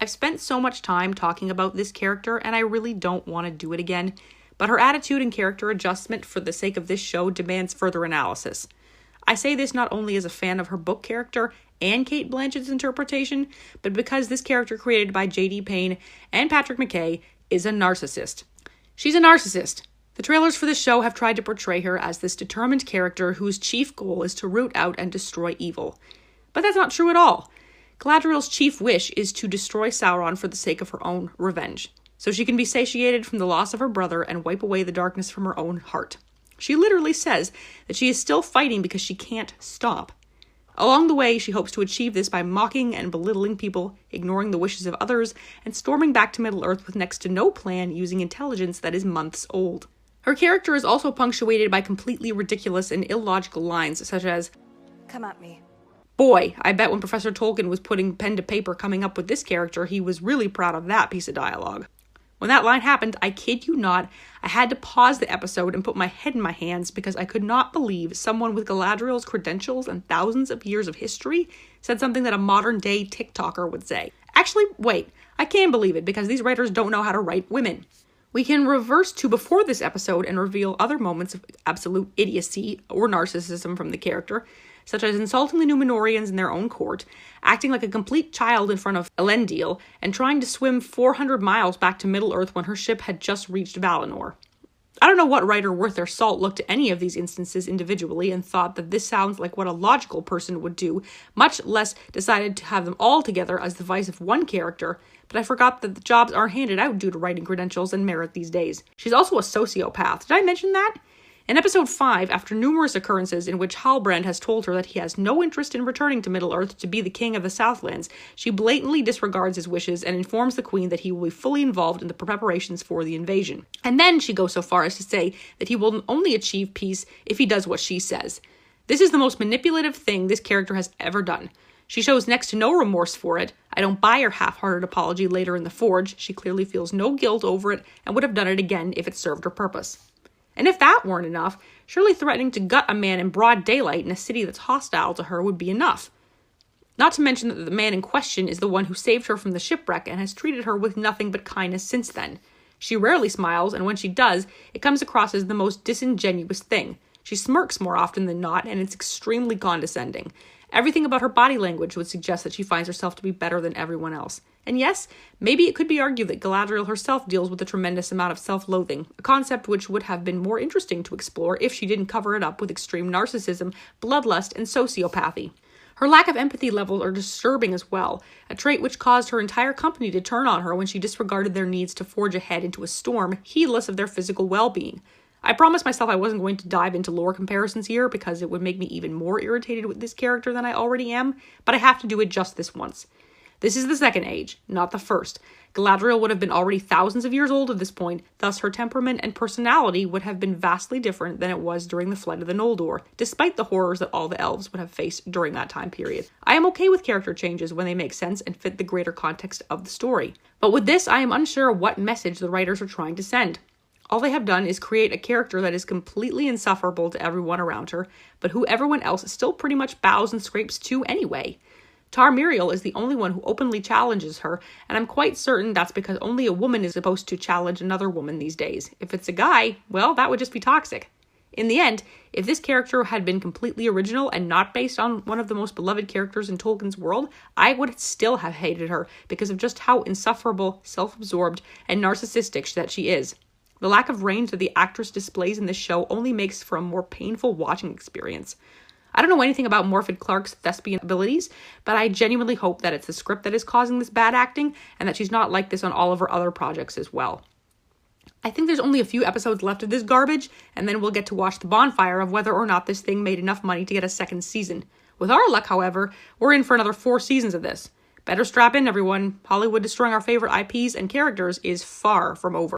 I've spent so much time talking about this character, and I really don't want to do it again, but her attitude and character adjustment for the sake of this show demands further analysis. I say this not only as a fan of her book character and Cate Blanchett's interpretation, but because this character created by J.D. Payne and Patrick Mcckay is a narcissist. She's a narcissist. The trailers for this show have tried to portray her as this determined character whose chief goal is to root out and destroy evil. But that's not true at all. Galadriel's chief wish is to destroy Sauron for the sake of her own revenge, so she can be satiated from the loss of her brother and wipe away the darkness from her own heart. She literally says that she is still fighting because she can't stop. Along the way, she hopes to achieve this by mocking and belittling people, ignoring the wishes of others, and storming back to Middle-earth with next to no plan using intelligence that is months old. Her character is also punctuated by completely ridiculous and illogical lines, such as, "Come at me." Boy, I bet when Professor Tolkien was putting pen to paper coming up with this character, he was really proud of that piece of dialogue. When that line happened, I kid you not, I had to pause the episode and put my head in my hands because I could not believe someone with Galadriel's credentials and thousands of years of history said something that a modern-day TikToker would say. Actually, wait, I can believe it because these writers don't know how to write women. We can reverse to before this episode and reveal other moments of absolute idiocy or narcissism from the character, such as insulting the Númenóreans in their own court, acting like a complete child in front of Elendil, and trying to swim 400 miles back to Middle-earth when her ship had just reached Valinor. I don't know what writer worth their salt looked at any of these instances individually and thought that this sounds like what a logical person would do, much less decided to have them all together as the vice of one character, but I forgot that the jobs are handed out due to writing credentials and merit these days. She's also a sociopath. Did I mention that? In episode 5, after numerous occurrences in which Halbrand has told her that he has no interest in returning to Middle-earth to be the king of the Southlands, she blatantly disregards his wishes and informs the queen that he will be fully involved in the preparations for the invasion. And then she goes so far as to say that he will only achieve peace if he does what she says. This is the most manipulative thing this character has ever done. She shows next to no remorse for it. I don't buy her half-hearted apology later in the Forge. She clearly feels no guilt over it and would have done it again if it served her purpose. And if that weren't enough, surely threatening to gut a man in broad daylight in a city that's hostile to her would be enough. Not to mention that the man in question is the one who saved her from the shipwreck and has treated her with nothing but kindness since then. She rarely smiles, and when she does, it comes across as the most disingenuous thing. She smirks more often than not, and it's extremely condescending. Everything about her body language would suggest that she finds herself to be better than everyone else. And yes, maybe it could be argued that Galadriel herself deals with a tremendous amount of self-loathing, a concept which would have been more interesting to explore if she didn't cover it up with extreme narcissism, bloodlust, and sociopathy. Her lack of empathy levels are disturbing as well, a trait which caused her entire company to turn on her when she disregarded their needs to forge ahead into a storm, heedless of their physical well-being. I promised myself I wasn't going to dive into lore comparisons here because it would make me even more irritated with this character than I already am, but I have to do it just this once. This is the Second Age, not the First. Galadriel would have been already thousands of years old at this point, thus her temperament and personality would have been vastly different than it was during the Flight of the Noldor, despite the horrors that all the elves would have faced during that time period. I am okay with character changes when they make sense and fit the greater context of the story. But with this, I am unsure what message the writers are trying to send. All they have done is create a character that is completely insufferable to everyone around her, but who everyone else still pretty much bows and scrapes to anyway. Tar Miriel is the only one who openly challenges her, and I'm quite certain that's because only a woman is supposed to challenge another woman these days. If it's a guy, well, that would just be toxic. In the end, if this character had been completely original and not based on one of the most beloved characters in Tolkien's world, I would still have hated her because of just how insufferable, self-absorbed, and narcissistic that she is. The lack of range that the actress displays in this show only makes for a more painful watching experience. I don't know anything about Morfydd Clark's thespian abilities, but I genuinely hope that it's the script that is causing this bad acting, and that she's not like this on all of her other projects as well. I think there's only a few episodes left of this garbage, and then we'll get to watch the bonfire of whether or not this thing made enough money to get a second season. With our luck, however, we're in for another 4 seasons of this. Better strap in, everyone. Hollywood destroying our favorite IPs and characters is far from over.